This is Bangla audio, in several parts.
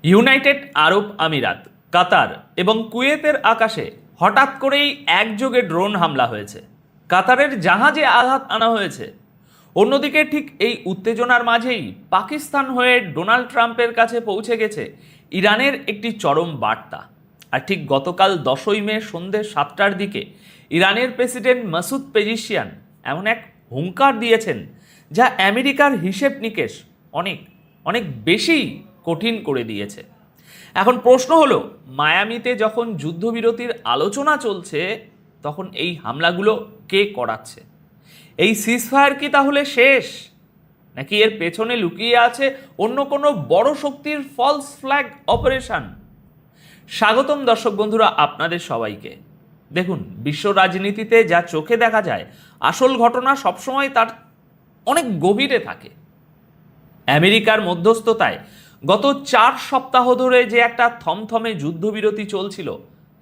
ইউনাইটেড আরব আমিরাত, কাতার এবং কুয়েতের আকাশে হঠাৎ করেই একযোগে ড্রোন হামলা হয়েছে। কাতারের জাহাজে আঘাত আনা হয়েছে। অন্যদিকে ঠিক এই উত্তেজনার মাঝেই পাকিস্তান হয়ে ডোনাল্ড ট্রাম্পের কাছে পৌঁছে গেছে ইরানের একটি চরম বার্তা। আর ঠিক গতকাল 10ই মে সন্ধ্যে 7টার দিকে ইরানের প্রেসিডেন্ট মাসুদ পেজিশিয়ান এমন এক হুঙ্কার দিয়েছেন যা আমেরিকার হিসেব নিকেশ অনেক অনেক বেশি কঠিন করে দিয়েছে। এখন প্রশ্ন হলো, মায়ামিতে যখন যুদ্ধবিরতির আলোচনা চলছে তখন এই হামলাগুলো কে করাচ্ছে? এই সিজফায়ার কি তাহলে শেষ, নাকি এর পেছনে লুকিয়ে আছে অন্য কোনো বড় শক্তির ফলস ফ্ল্যাগ অপারেশন? স্বাগতম দর্শক বন্ধুরা আপনাদের সবাইকে। দেখুন, বিশ্ব রাজনীতিতে যা চোখে দেখা যায়, আসল ঘটনা সবসময় তার অনেক গভীরে থাকে। আমেরিকার মধ্যস্থতায় গত 4 সপ্তাহ ধরে যে একটা থমথমে যুদ্ধবিরতি চলছিল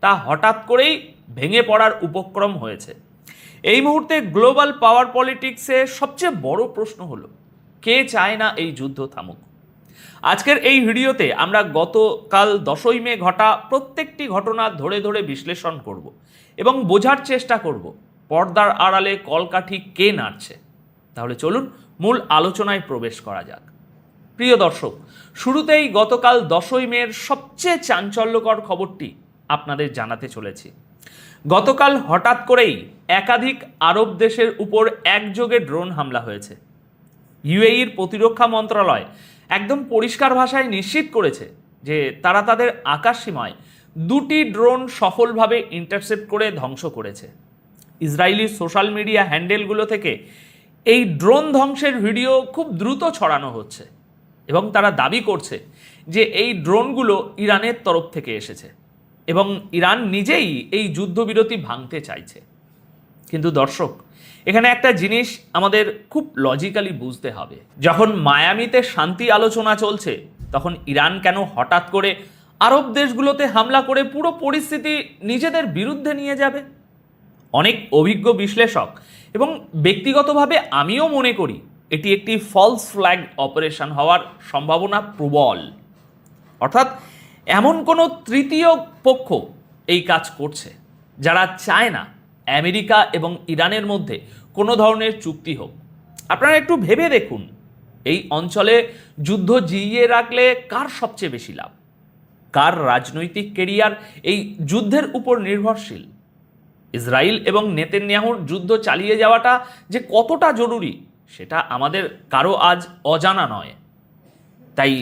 তা হঠাৎ করেই ভেঙে পড়ার উপক্রম হয়েছে। এই মুহূর্তে গ্লোবাল পাওয়ার পলিটিক্সে সবচেয়ে বড় প্রশ্ন হলো, কে চায় না এই যুদ্ধ থামুক? আজকের এই ভিডিওতে আমরা গতকাল 10ই মে ঘটা প্রত্যেকটি ঘটনা ধরে ধরে বিশ্লেষণ করব এবং বোঝার চেষ্টা করব পর্দার আড়ালে কলকাঠি কে নাড়ছে। তাহলে চলুন মূল আলোচনায় প্রবেশ করা যাক। প্রিয় দর্শক, শুরুতেই গতকাল 10ই মের সবচেয়ে চাঞ্চল্যকর খবরটি আপনাদের জানাতে চলেছি। গতকাল হঠাৎ করেই একাধিক আরব দেশের উপর একযোগে ড্রোন হামলা হয়েছে। ইউএইর প্রতিরক্ষা মন্ত্রণালয় একদম পরিষ্কার ভাষায় নিশ্চিত করেছে যে তারা তাদের আকাশ সীমায় 2টি ড্রোন সফলভাবে ইন্টারসেপ্ট করে ধ্বংস করেছে। ইসরায়েলি সোশ্যাল মিডিয়া হ্যান্ডেলগুলো থেকে এই ড্রোন ধ্বংসের ভিডিও খুব দ্রুত ছড়ানো হচ্ছে এবং তারা দাবি করছে যে এই ড্রোনগুলো ইরানের তরফ থেকে এসেছে এবং ইরান নিজেই এই যুদ্ধবিরতি ভাঙতে চাইছে। কিন্তু দর্শক, এখানে একটা জিনিস আমাদের খুব লজিক্যালি বুঝতে হবে। যখন মায়ামিতে শান্তি আলোচনা চলছে তখন ইরান কেন হঠাৎ করে আরব দেশগুলোতে হামলা করে পুরো পরিস্থিতি নিজেদের বিরুদ্ধে নিয়ে যাবে? অনেক অভিজ্ঞ বিশ্লেষক এবং ব্যক্তিগতভাবে আমিও মনে করি এটি একটি ফলস ফ্ল্যাগ অপারেশন হওয়ার সম্ভাবনা প্রবল। অর্থাৎ এমন কোনো তৃতীয় পক্ষ এই কাজ করছে যারা চায় না আমেরিকা এবং ইরানের মধ্যে কোনো ধরনের চুক্তি হোক। আপনারা একটু ভেবে দেখুন, এই অঞ্চলে যুদ্ধ জিইয়ে রাখলে কার সবচেয়ে বেশি লাভ? কার রাজনৈতিক কেরিয়ার এই যুদ্ধের উপর নির্ভরশীল? ইসরায়েল এবং নেতানিয়াহুর যুদ্ধ চালিয়ে যাওয়াটা যে কতটা জরুরি সেটা আমাদের কারো আজ অজানা নয়। তাই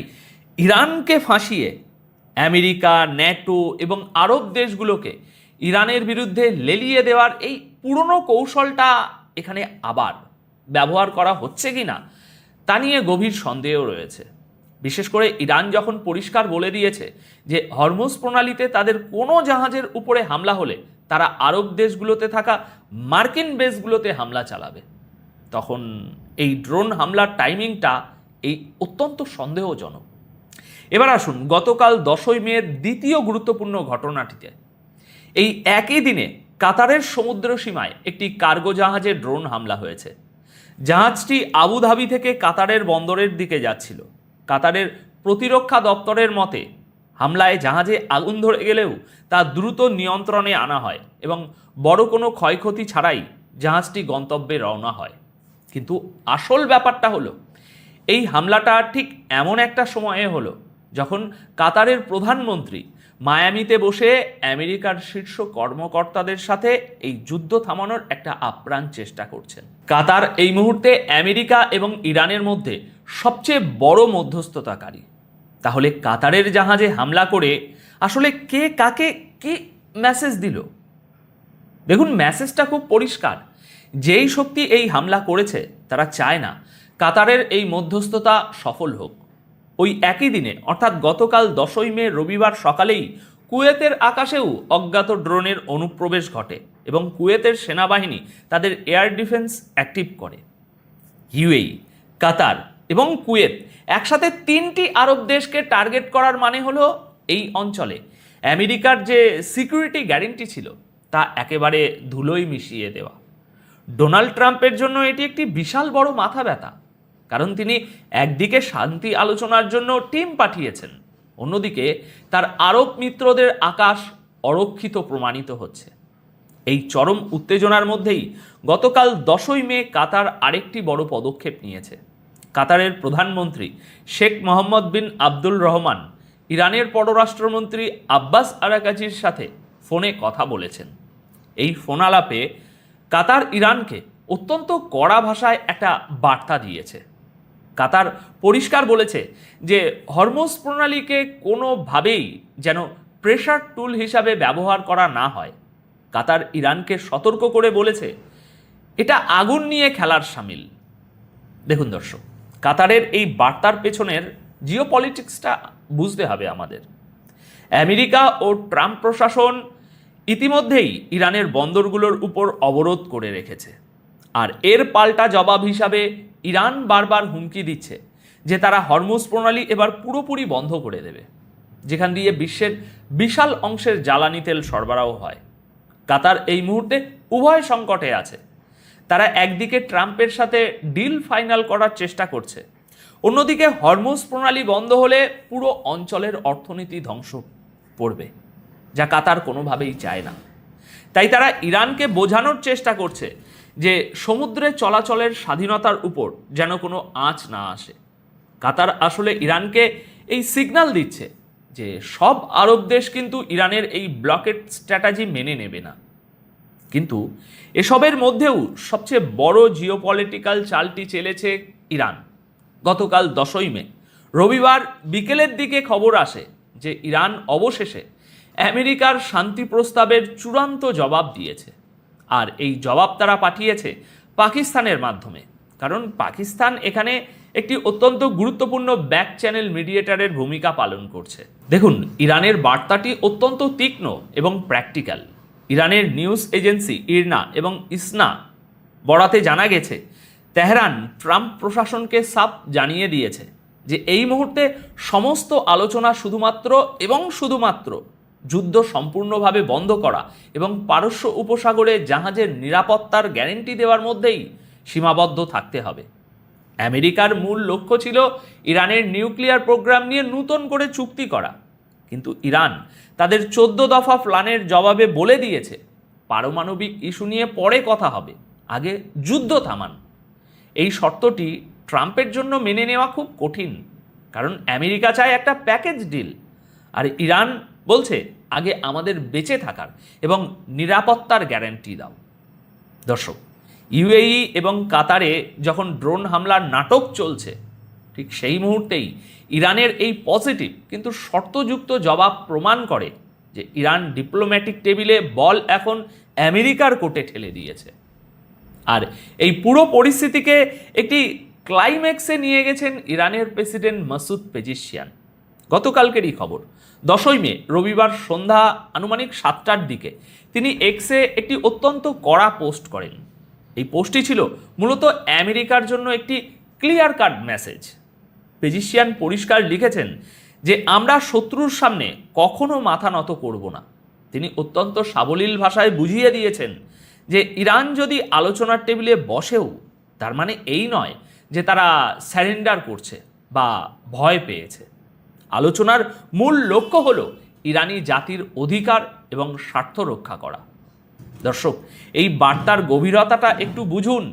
ইরানকে ফাঁসিয়ে আমেরিকা, ন্যাটো এবং আরব দেশগুলোকে ইরানের বিরুদ্ধে লেলিয়ে দেওয়ার এই পুরনো কৌশলটা এখানে আবার ব্যবহার করা হচ্ছে কি না তা নিয়ে গভীর সন্দেহ রয়েছে। বিশেষ করে ইরান যখন পরিষ্কার বলে দিয়েছে যে হরমুজ প্রণালীতে তাদের কোনো জাহাজের উপরে হামলা হলে তারা আরব দেশগুলোতে থাকা মার্কিন বেসগুলোতে হামলা চালাবে, তখন এই ড্রোন হামলার টাইমিংটা এই অত্যন্ত সন্দেহজনক। এবার আসুন গতকাল 10ই মের দ্বিতীয় গুরুত্বপূর্ণ ঘটনাটিতে। এই একই দিনে কাতারের সমুদ্র সীমায় একটি কার্গো জাহাজে ড্রোন হামলা হয়েছে। জাহাজটি আবুধাবি থেকে কাতারের বন্দরের দিকে যাচ্ছিল। কাতারের প্রতিরক্ষা দপ্তরের মতে হামলায় জাহাজে আগুন ধরে গেলেও তা দ্রুত নিয়ন্ত্রণে আনা হয় এবং বড় কোনো ক্ষয়ক্ষতি ছাড়াই জাহাজটি গন্তব্যে রওনা হয়। কিন্তু আসল ব্যাপারটা হলো, এই হামলাটা ঠিক এমন একটা সময়ে হলো যখন কাতারের প্রধানমন্ত্রী মায়ামিতে বসে আমেরিকার শীর্ষ কর্মকর্তাদের সাথে এই যুদ্ধ থামানোর একটা আপ্রাণ চেষ্টা করছেন। কাতার এই মুহূর্তে আমেরিকা এবং ইরানের মধ্যে সবচেয়ে বড় মধ্যস্থতাকারী। তাহলে কাতারের জাহাজে হামলা করে আসলে কে কাকে কি মেসেজ দিল? দেখুন, মেসেজটা খুব পরিষ্কার। যেই শক্তি এই হামলা করেছে তারা চায় না কাতারের এই মধ্যস্থতা সফল হোক। ওই একই দিনে অর্থাৎ গতকাল 10ই মে রবিবার সকালেই কুয়েতের আকাশেও অজ্ঞাত ড্রোনের অনুপ্রবেশ ঘটে এবং কুয়েতের সেনাবাহিনী তাদের এয়ার ডিফেন্স অ্যাক্টিভ করে। ইউএই, কাতার এবং কুয়েত একসাথে 3টি আরব দেশকে টার্গেট করার মানে হলো এই অঞ্চলে আমেরিকার যে সিকিউরিটি গ্যারেন্টি ছিল তা একেবারে ধুলোয় মিশিয়ে দেওয়া। ডোনাল্ড ট্রাম্পের জন্য এটি একটি বিশাল বড় মাথা ব্যথা, কারণ তিনি একদিকে শান্তি আলোচনার জন্য টিম পাঠিয়েছেন, অন্যদিকে তার আরব মিত্রদের আকাশ অরক্ষিত প্রমাণিত হচ্ছে। এই চরম উত্তেজনার মধ্যেই গতকাল 10ই মে কাতার আরেকটি বড় পদক্ষেপ নিয়েছে। কাতারের প্রধানমন্ত্রী শেখ মোহাম্মদ বিন আব্দুল রহমান ইরানের পররাষ্ট্রমন্ত্রী আব্বাস আরাকাচির সাথে ফোনে কথা বলেছেন। এই ফোন আলাপে কাতার ইরানকে অত্যন্ত কড়া ভাষায় একটা বার্তা দিয়েছে। কাতার পরিষ্কার বলেছে যে হরমুজ প্রণালীকে কোনোভাবেই যেন প্রেশার টুল হিসাবে ব্যবহার করা না হয়। কাতার ইরানকে সতর্ক করে বলেছে এটা আগুন নিয়ে খেলার শামিল। দেখুন দর্শক, কাতারের এই বার্তার পেছনের জিওপলিটিক্সটা বুঝতে হবে আমাদের। আমেরিকা ও ট্রাম্প প্রশাসন ইতিমধ্যেই ইরানের বন্দরগুলোর উপর অবরোধ করে রেখেছে, আর এর পাল্টা জবাব হিসাবে ইরান বারবার হুমকি দিচ্ছে যে তারা হরমুজ প্রণালী এবার পুরোপুরি বন্ধ করে দেবে, যেখান দিয়ে বিশ্বের বিশাল অংশের জ্বালানি তেল সরবরাহ হয়। কাতার এই মুহূর্তে উভয় সংকটে আছে। তারা একদিকে ট্রাম্পের সাথে ডিল ফাইনাল করার চেষ্টা করছে, অন্যদিকে হরমুজ প্রণালী বন্ধ হলে পুরো অঞ্চলের অর্থনীতি ধ্বংস পড়বে, যা কাতার কোনোভাবেই চায় না। তাই তারা ইরানকে বোঝানোর চেষ্টা করছে যে সমুদ্রে চলাচলের স্বাধীনতার উপর যেন কোনো আঁচ না আসে। কাতার আসলে ইরানকে এই সিগন্যাল দিচ্ছে যে সব আরব দেশ কিন্তু ইরানের এই ব্লকেড স্ট্র্যাটেজি মেনে নেবে না। কিন্তু এসবের মধ্যেও সবচেয়ে বড় জিওপলিটিক্যাল চালটি চেলেছে ইরান। গতকাল 10ই মে রবিবার বিকেলের দিকে খবর আসে যে ইরান অবশেষে আমেরিকার শান্তি প্রস্তাবের চূড়ান্ত জবাব দিয়েছে, আর এই জবাব তারা পাঠিয়েছে পাকিস্তানের মাধ্যমে। কারণ পাকিস্তান এখানে একটি অত্যন্ত গুরুত্বপূর্ণ ব্যাক চ্যানেল মিডিয়েটারের ভূমিকা পালন করছে। দেখুন, ইরানের বার্তাটি অত্যন্ত তীক্ষ্ণ এবং প্র্যাকটিক্যাল। ইরানের নিউজ এজেন্সি ইরনা এবং ইসনা বরাতে জানা গেছে তেহরান ট্রাম্প প্রশাসনকে সাফ জানিয়ে দিয়েছে যে এই মুহূর্তে সমস্ত আলোচনা শুধুমাত্র যুদ্ধ সম্পূর্ণভাবে বন্ধ করা এবং পারস্য উপসাগরে জাহাজের নিরাপত্তার গ্যারেন্টি দেওয়ার মধ্যেই সীমাবদ্ধ থাকতে হবে। আমেরিকার মূল লক্ষ্য ছিল ইরানের নিউক্লিয়ার প্রোগ্রাম নিয়ে নতুন করে চুক্তি করা, কিন্তু ইরান তাদের 14 দফা প্ল্যানের জবাবে বলে দিয়েছে পারমাণবিক ইস্যু নিয়ে পরে কথা হবে, আগে যুদ্ধ থামান। এই শর্তটি ট্রাম্পের জন্য মেনে নেওয়া খুব কঠিন, কারণ আমেরিকা চায় একটা প্যাকেজ ডিল, আর ইরান বলছে আগে আমাদের বেঁচে থাকার এবং নিরাপত্তার গ্যারান্টি দাও। দর্শক, ইউএই এবং কাতারে যখন ড্রোন হামলার নাটক চলছে, ঠিক সেই মুহূর্তেই ইরানের এই পজিটিভ কিন্তু শর্তযুক্ত জবাব প্রমাণ করে যে ইরান ডিপ্লোম্যাটিক টেবিলে বল এখন আমেরিকার কোর্টে ঠেলে দিয়েছে। আর এই পুরো পরিস্থিতিকে একটি ক্লাইম্যাক্সে নিয়ে গেছেন ইরানের প্রেসিডেন্ট মাসুদ পেজিশিয়ান। গতকালকেরই খবর, 10ই মে রবিবার সন্ধ্যা আনুমানিক 7টার দিকে তিনি এক্সে একটি অত্যন্ত কড়া পোস্ট করেন। এই পোস্টটি ছিল মূলত আমেরিকার জন্য একটি ক্লিয়ার কাট মেসেজ। পেজিশিয়ান পরিষ্কার লিখেছেন যে আমরা শত্রুর সামনে কখনো মাথা নত করব না। তিনি অত্যন্ত সাবলীল ভাষায় বুঝিয়ে দিয়েছেন যে ইরান যদি আলোচনার টেবিলে বসেও তার মানে এই নয় যে তারা স্যারেন্ডার করছে বা ভয় পেয়েছে। আলোচনার মূল লক্ষ্য হলো ইরানি জাতির অধিকার এবং স্বার্থ রক্ষা করা। দর্শক, এই বার্তার গভীরতাটা একটু বুঝুন।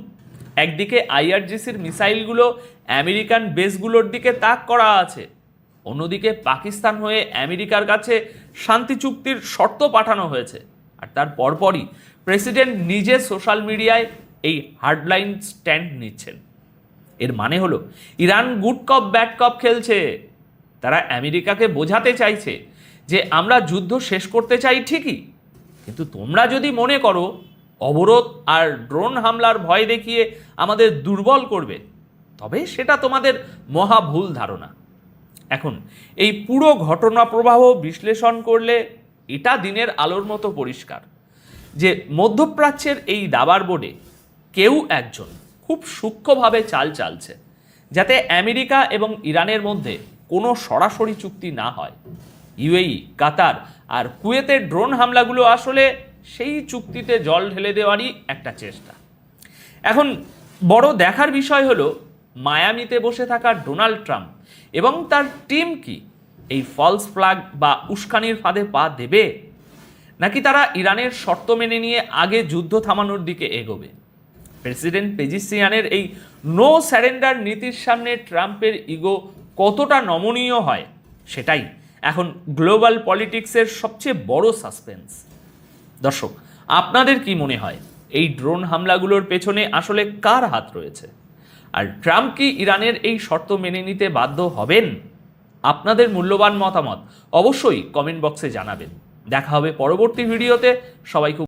একদিকে আইআরজিসির মিসাইলগুলো আমেরিকান বেসগুলোর দিকে তাক করা আছে, অন্যদিকে পাকিস্তান হয়ে আমেরিকার কাছে শান্তি চুক্তির শর্ত পাঠানো হয়েছে, আর তার পরপরই প্রেসিডেন্ট নিজে সোশ্যাল মিডিয়ায় এই হার্ডলাইন স্ট্যান্ড নিচ্ছেন। এর মানে হলো ইরান গুড কপ ব্যাড কপ খেলছে। তারা আমেরিকাকে বোঝাতে চাইছে যে আমরা যুদ্ধ শেষ করতে চাই ঠিকই, কিন্তু তোমরা যদি মনে করো অবরোধ আর ড্রোন হামলার ভয় দেখিয়ে আমাদের দুর্বল করবে, তবে সেটা তোমাদের মহা ভুল ধারণা। এখন এই পুরো ঘটনা প্রবাহ বিশ্লেষণ করলে এটা দিনের আলোর মতো পরিষ্কার যে মধ্যপ্রাচ্যের এই দাবার বোর্ডে কেউ একজন খুব সূক্ষ্মভাবে চাল চালছে যাতে আমেরিকা এবং ইরানের মধ্যে কোনো সরাসরি চুক্তি না হয়। ইউএই, কাতার আর কুয়েতের ড্রোন হামলাগুলো আসলে সেই চুক্তিতে জল ঢেলে দেওয়ারই একটা চেষ্টা। এখন বড় দেখার বিষয় হলো মায়ামিতে বসে থাকা ডোনাল্ড ট্রাম্প এবং তার টিম কি এই ফলস ফ্ল্যাগ বা উস্কানির ফাঁদে পা দেবে, নাকি তারা ইরানের শর্ত মেনে নিয়ে আগে যুদ্ধ থামানোর দিকে এগোবে? প্রেসিডেন্ট পেজিসিয়ানের এই নো স্যারেন্ডার নীতির সামনে ট্রাম্পের ইগো কতটা নমনীয় হয়, সেটাই এখন গ্লোবাল পলিটিক্সের সবচেয়ে বড় সাসপেন্স। দর্শক, আপনাদের কি মনে হয় এই ড্রোন হামলাগুলোর পেছনে আসলে কার হাত রয়েছে? আর ট্রাম্প কি ইরানের এই শর্ত মেনে নিতে বাধ্য হবেন? আপনাদের মূল্যবান মতামত অবশ্যই কমেন্ট বক্সে জানাবেন। দেখা হবে পরবর্তী ভিডিওতে। সবাই খুব